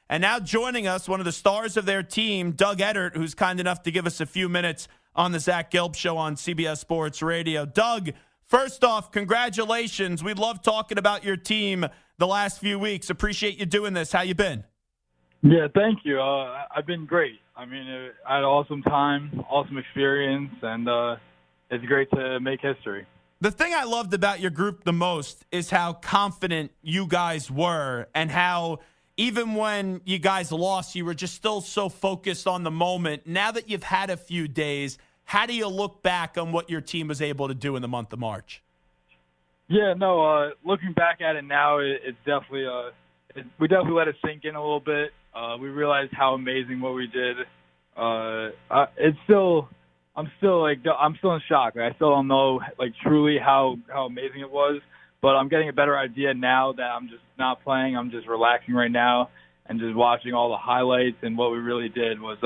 And now joining us, one of the stars of their team, Doug Edert, who's kind enough to give us a few minutes on the Zach Gelb Show on CBS Sports Radio. Doug, first off, congratulations. We love talking about your team the last few weeks. Appreciate you doing this. How you been? Yeah, thank you. I've been great. I mean, I had an awesome time, awesome experience, and it's great to make history. The thing I loved about your group the most is how confident you guys were and how even when you guys lost, you were just still so focused on the moment. Now that you've had a few days, how do you look back on what your team was able to do in the month of March? Yeah, no, looking back at it now, it's definitely we definitely let it sink in a little bit. We realized how amazing what we did. I'm still in shock. I still don't know truly how amazing it was, but I'm getting a better idea now that I'm just not playing. I'm just relaxing right now and just watching all the highlights, and what we really did was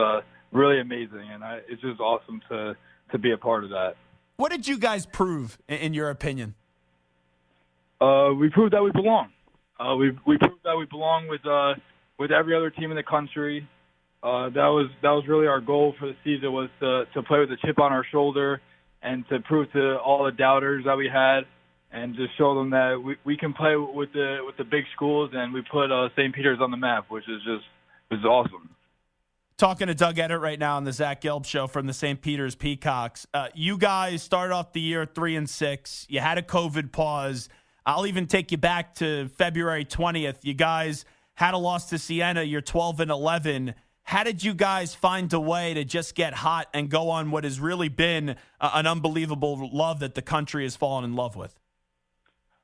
really amazing, and it's just awesome to be a part of that. What did you guys prove, in your opinion? We proved that we belong. We proved that we belong with every other team in the country. That was really our goal for the season, was to play with a chip on our shoulder and to prove to all the doubters that we had, and just show them that we can play with the big schools, and we put St. Peter's on the map, which was awesome. Talking to Doug Edert right now on the Zach Gelb Show from the St. Peter's Peacocks. You guys started off the year 3-6. You had a COVID pause. I'll even take you back to February 20th. You guys had a loss to Siena. You're 12-11. How did you guys find a way to just get hot and go on what has really been an unbelievable love that the country has fallen in love with?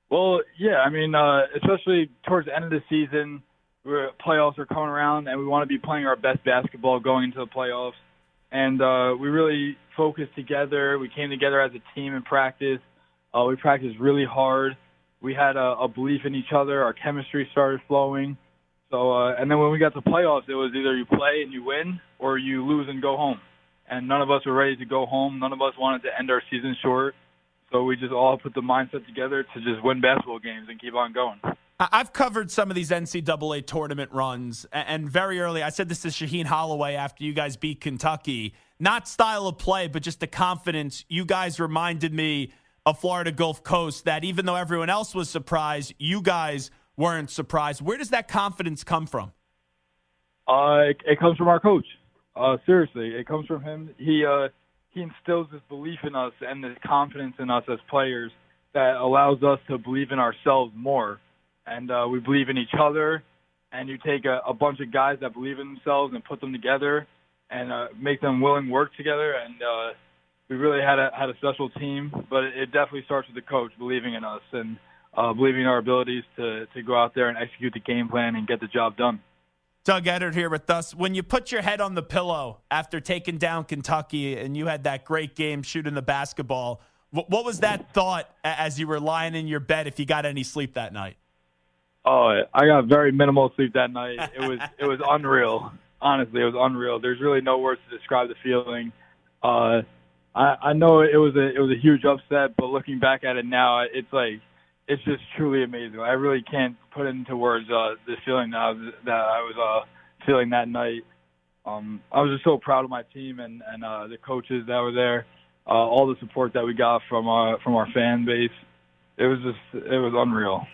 Well, yeah, I mean, especially towards the end of the season, playoffs are coming around, and we want to be playing our best basketball going into the playoffs. And we really focused together. We came together as a team in practice. We practiced really hard. We had a belief in each other. Our chemistry started flowing. So, and then when we got to playoffs, it was either you play and you win, or you lose and go home. And none of us were ready to go home. None of us wanted to end our season short. So we just all put the mindset together to just win basketball games and keep on going. I've covered some of these NCAA tournament runs, and very early, I said this to Shaheen Holloway after you guys beat Kentucky. Not style of play, but just the confidence. You guys reminded me of Florida Gulf Coast, that even though everyone else was surprised, you guys weren't surprised. Where does that confidence come from? It comes from our coach. Seriously, it comes from him. He instills this belief in us and this confidence in us as players that allows us to believe in ourselves more. And we believe in each other. And you take a bunch of guys that believe in themselves and put them together and make them willing to work together. And we really had a special team. But it definitely starts with the coach believing in us and believing in our abilities to go out there and execute the game plan and get the job done. Doug Edert here with us. When you put your head on the pillow after taking down Kentucky and you had that great game shooting the basketball, what was that thought as you were lying in your bed, if you got any sleep that night? Oh, I got very minimal sleep that night. It was unreal. Honestly, it was unreal. There's really no words to describe the feeling. I know it was a huge upset, but looking back at it now, it's just truly amazing. I really can't put into words the feeling that I was feeling that night. I was just so proud of my team and the coaches that were there, all the support that we got from our fan base. It was unreal.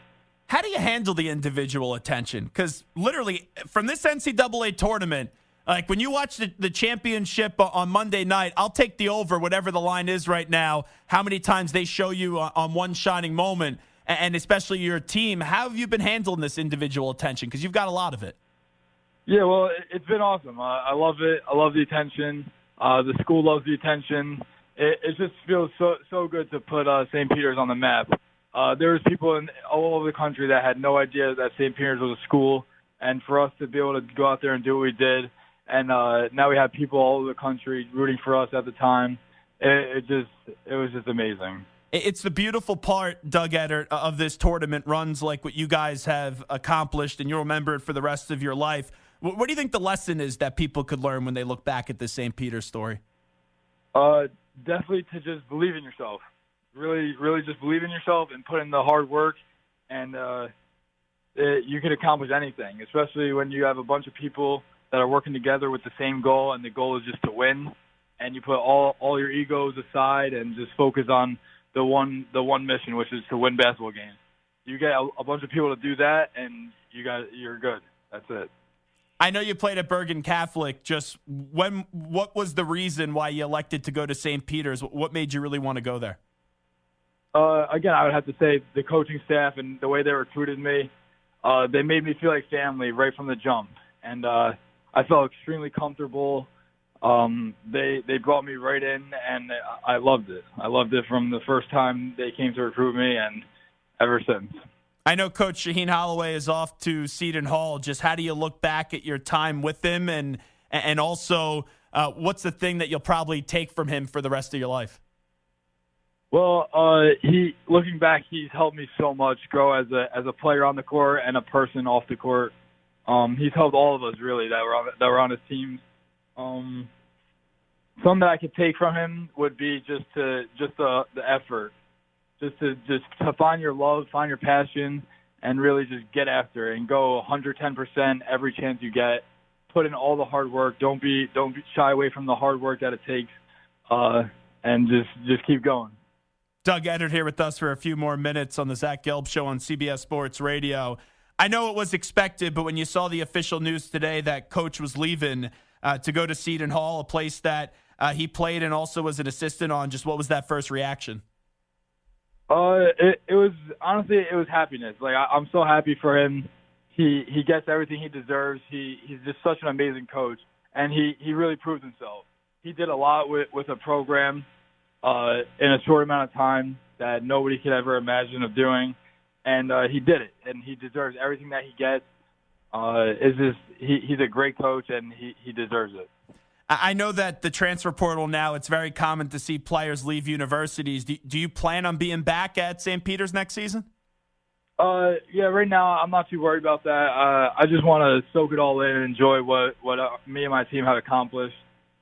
How do you handle the individual attention? Because literally, from this NCAA tournament, like when you watch the championship on Monday night, I'll take the over, whatever the line is right now, how many times they show you on one shining moment, and especially your team. How have you been handling this individual attention? Because you've got a lot of it. Yeah, well, it's been awesome. I love it. I love the attention. The school loves the attention. It just feels so good to put St. Peter's on the map. There was people all over the country that had no idea that St. Peter's was a school, and for us to be able to go out there and do what we did, and now we have people all over the country rooting for us at the time. It was just amazing. It's the beautiful part, Doug Edert, of this tournament, runs like what you guys have accomplished, and you'll remember it for the rest of your life. What do you think the lesson is that people could learn when they look back at the St. Peter's story? Definitely to just believe in yourself. Really, really just believe in yourself and put in the hard work. And you can accomplish anything, especially when you have a bunch of people that are working together with the same goal, and the goal is just to win. And you put all your egos aside and just focus on the one mission, which is to win basketball games. You get a bunch of people to do that, and you're good. That's it. I know you played at Bergen Catholic. What was the reason why you elected to go to St. Peter's? What made you really want to go there? Again, I would have to say the coaching staff and the way they recruited me, they made me feel like family right from the jump. And I felt extremely comfortable. They brought me right in, and I loved it. I loved it from the first time they came to recruit me, and ever since. I know Coach Shaheen Holloway is off to Seton Hall. Just how do you look back at your time with him, and also what's the thing that you'll probably take from him for the rest of your life? Well, looking back, he's helped me so much grow as a player on the court and a person off the court. He's helped all of us really that were on his team. Something that I could take from him would be just the effort. To find your love, find your passion, and really just get after it and go 110% every chance you get. Put in all the hard work. Don't be shy away from the hard work that it takes, and just keep going. Doug Edert here with us for a few more minutes on the Zach Gelb Show on CBS Sports Radio. I know it was expected, but when you saw the official news today that Coach was leaving to go to Seton Hall, a place that he played and also was an assistant on, just what was that first reaction? It was honestly, it was happiness. Like I'm so happy for him. He gets everything he deserves. He's just such an amazing coach, and he really proved himself. He did a lot with a program in a short amount of time that nobody could ever imagine of doing, and he did it. And he deserves everything that he gets. He's a great coach, and he deserves it. I know that the transfer portal now, it's very common to see players leave universities. Do you plan on being back at St. Peter's next season? Yeah, right now I'm not too worried about that. I just want to soak it all in and enjoy what me and my team have accomplished.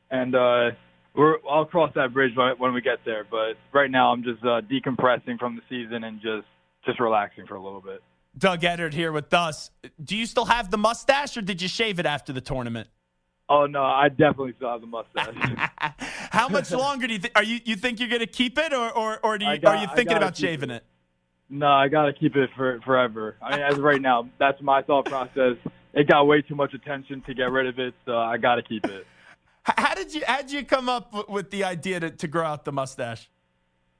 And I'll cross that bridge when we get there. But right now I'm just decompressing from the season and just relaxing for a little bit. Doug Edert here with us. Do you still have the mustache, or did you shave it after the tournament? Oh, no, I definitely still have the mustache. How much longer do you think? You think you're going to keep it, or are you thinking about shaving it? No, I got to keep it forever. I mean, as of right now, that's my thought process. It got way too much attention to get rid of it, so I got to keep it. How did you come up with the idea to grow out the mustache?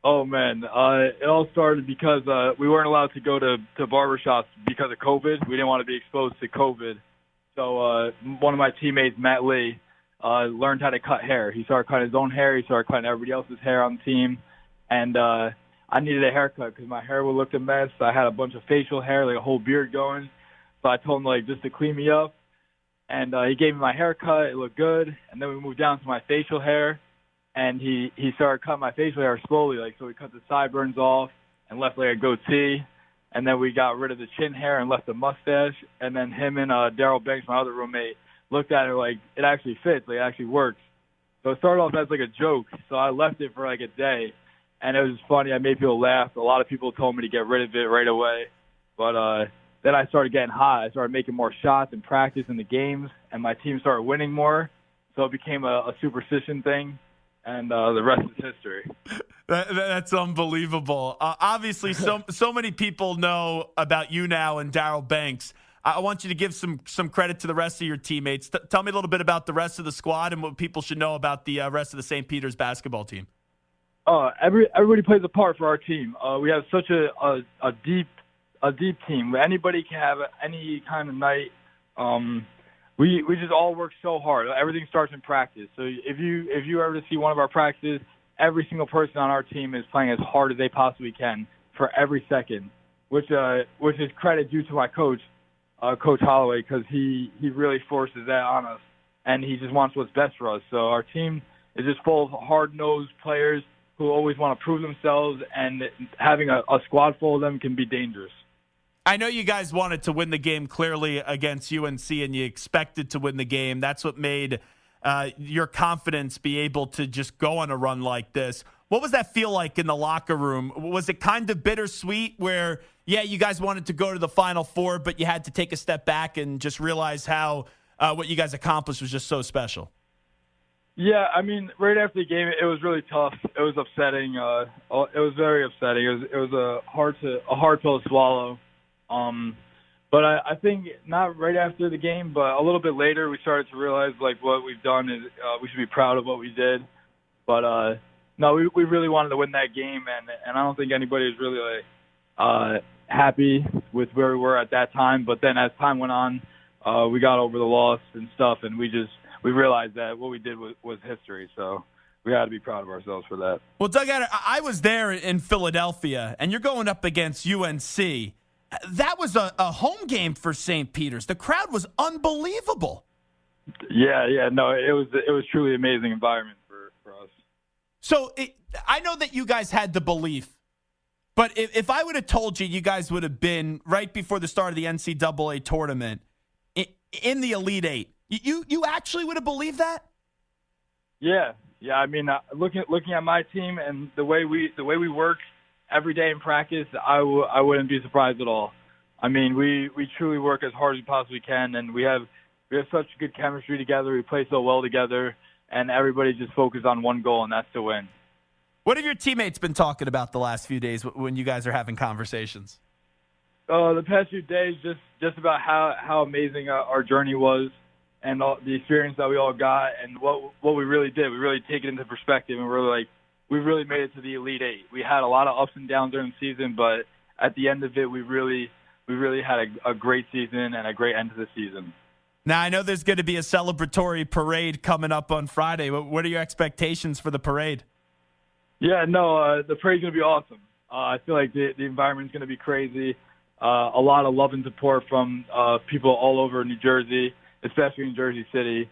Oh, man. It all started because we weren't allowed to go to barbershops because of COVID. We didn't want to be exposed to COVID. So one of my teammates, Matt Lee, learned how to cut hair. He started cutting his own hair. He started cutting everybody else's hair on the team. And I needed a haircut because my hair would look a mess. I had a bunch of facial hair, like a whole beard going. So I told him just to clean me up. And he gave me my haircut. It looked good. And then we moved down to my facial hair. And he started cutting my facial hair slowly. So we cut the sideburns off and left a goatee. And then we got rid of the chin hair and left the mustache. And then him and Daryl Banks, my other roommate, looked at it it actually fits. It actually works. So it started off as a joke. So I left it for a day. And it was funny. I made people laugh. A lot of people told me to get rid of it right away. But then I started getting hot. I started making more shots in practice in the games. And my team started winning more. So it became a superstition thing. And the rest is history. That's unbelievable. Obviously, so many people know about you now and Daryl Banks. I want you to give some credit to the rest of your teammates. Tell me a little bit about the rest of the squad and what people should know about the rest of the St. Peter's basketball team. Everybody plays a part for our team. We have such a deep team. Anybody can have any kind of night. We just all work so hard. Everything starts in practice. So if you ever see one of our practices, every single person on our team is playing as hard as they possibly can for every second, which is credit due to my coach, Coach Holloway, because he really forces that on us, and he just wants what's best for us. So our team is just full of hard-nosed players who always want to prove themselves, and having a squad full of them can be dangerous. I know you guys wanted to win the game clearly against UNC, and you expected to win the game. That's what made your confidence be able to just go on a run like this. What was that feel like in the locker room? Was it kind of bittersweet where, yeah, you guys wanted to go to the Final Four, but you had to take a step back and just realize how what you guys accomplished was just so special? Yeah, I mean, right after the game, it was really tough. It was upsetting. It was very upsetting. It was a hard pill to swallow. But I think not right after the game, but a little bit later, we started to realize like what we've done is we should be proud of what we did. But no, we really wanted to win that game, and I don't think anybody was really like happy with where we were at that time. But then as time went on, we got over the loss and stuff, and we realized that what we did was history. So we had to be proud of ourselves for that. Well, Doug Edert, I was there in Philadelphia, and you're going up against UNC. That was a home game for St. Peter's. The crowd was unbelievable. Yeah, no, it was truly amazing environment for us. So I know that you guys had the belief, but if I would have told you you guys would have been right before the start of the NCAA tournament in the Elite Eight, you actually would have believed that? Yeah. I mean, looking at my team and the way we work every day in practice, I wouldn't be surprised at all. I mean, we truly work as hard as we possibly can, and we have such good chemistry together. We play so well together, and everybody just focused on one goal, and that's to win. What have your teammates been talking about the last few days when you guys are having conversations? The past few days, just about how amazing our journey was, and all the experience that we all got, and what we really did. We really take it into perspective, and we're like, we really made it to the Elite Eight. We had a lot of ups and downs during the season, but at the end of it, we really had a great season and a great end to the season. Now, I know there's going to be a celebratory parade coming up on Friday. What are your expectations for the parade? Yeah, no, the parade's going to be awesome. I feel like the environment's going to be crazy. A lot of love and support from people all over New Jersey, especially in Jersey City.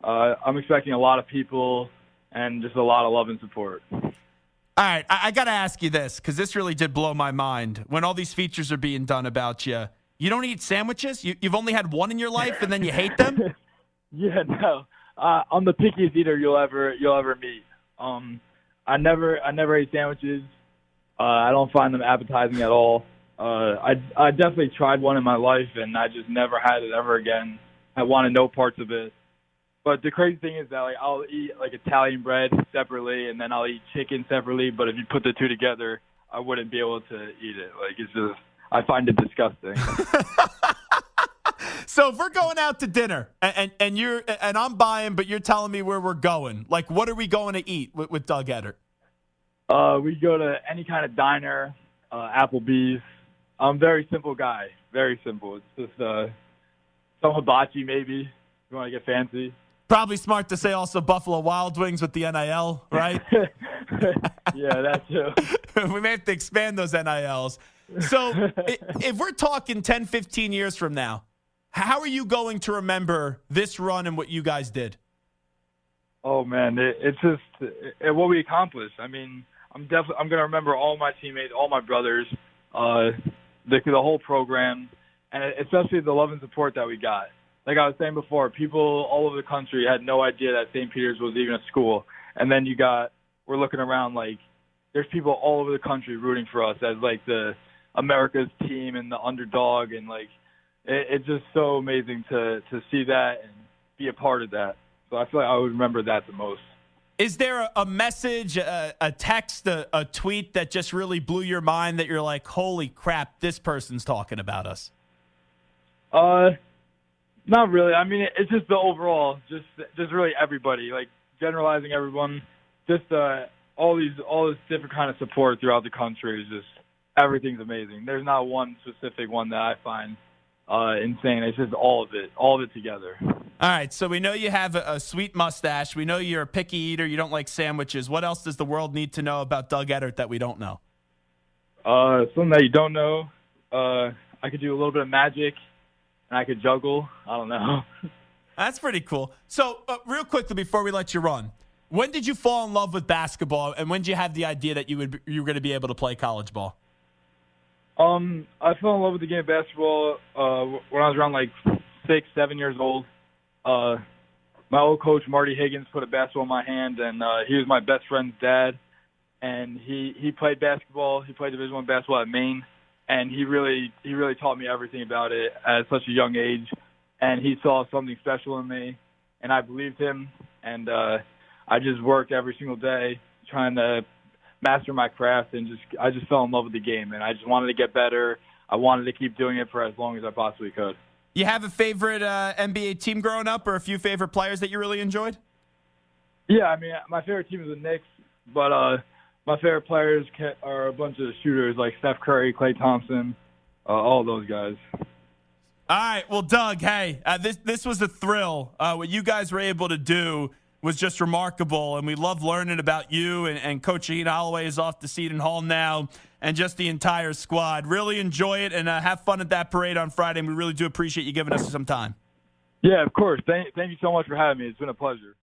I'm expecting a lot of people and just a lot of love and support. All right, I got to ask you this, because this really did blow my mind. When all these features are being done about you, you don't eat sandwiches? You've only had one in your life, and then you hate them? Yeah, no. I'm the pickiest eater you'll ever meet. I never ate sandwiches. I don't find them appetizing at all. I definitely tried one in my life, and I just never had it ever again. I wanted no parts of it. But the crazy thing is that like I'll eat like Italian bread separately, and then I'll eat chicken separately. But if you put the two together, I wouldn't be able to eat it. Like it's just, I find it disgusting. So if we're going out to dinner, and I'm buying, but you're telling me where we're going, like what are we going to eat with Doug Edert? We go to any kind of diner, Applebee's. I'm a very simple guy. Very simple. It's just some hibachi maybe if you want to get fancy. Probably smart to say also Buffalo Wild Wings with the NIL, right? Yeah, that too. We may have to expand those NILs. So if we're talking 10, 15 years from now, how are you going to remember this run and what you guys did? Oh, man, it's just what we accomplished. I mean, I'm going to remember all my teammates, all my brothers, the whole program, and especially the love and support that we got. Like I was saying before, people all over the country had no idea that St. Peter's was even a school. And then we're looking around like there's people all over the country rooting for us as like the America's team and the underdog. And like, it's just so amazing to see that and be a part of that. So I feel like I would remember that the most. Is there a message, a text, a tweet that just really blew your mind that you're like, holy crap, this person's talking about us? Not really. I mean, it's just the overall, just really everybody, like generalizing everyone, just all this different kind of support throughout the country is just everything's amazing. There's not one specific one that I find insane. It's just all of it together. All right, so we know you have a sweet mustache. We know you're a picky eater. You don't like sandwiches. What else does the world need to know about Doug Edert that we don't know? Something that you don't know. I could do a little bit of magic. I could juggle. I don't know. That's pretty cool. So, real quickly before we let you run, when did you fall in love with basketball, and when did you have the idea that you were going to be able to play college ball? I fell in love with the game of basketball when I was around like 6, 7 years old. My old coach Marty Higgins put a basketball in my hand, and he was my best friend's dad. and he played basketball. He played Division I basketball at Maine, and he really taught me everything about it at such a young age. And he saw something special in me, and I believed him. And I just worked every single day trying to master my craft, and I just fell in love with the game, and I just wanted to get better. I wanted to keep doing it for as long as I possibly could. You have a favorite NBA team growing up, or a few favorite players that you really enjoyed? Yeah, I mean, my favorite team is the Knicks, but my favorite players are a bunch of shooters like Steph Curry, Klay Thompson, all those guys. All right, well, Doug, hey, this was a thrill. What you guys were able to do was just remarkable, and we love learning about you, and Coach Shaheen Holloway is off to Seton Hall now, and just the entire squad. Really enjoy it, and have fun at that parade on Friday, and we really do appreciate you giving us some time. Yeah, of course. Thank you so much for having me. It's been a pleasure.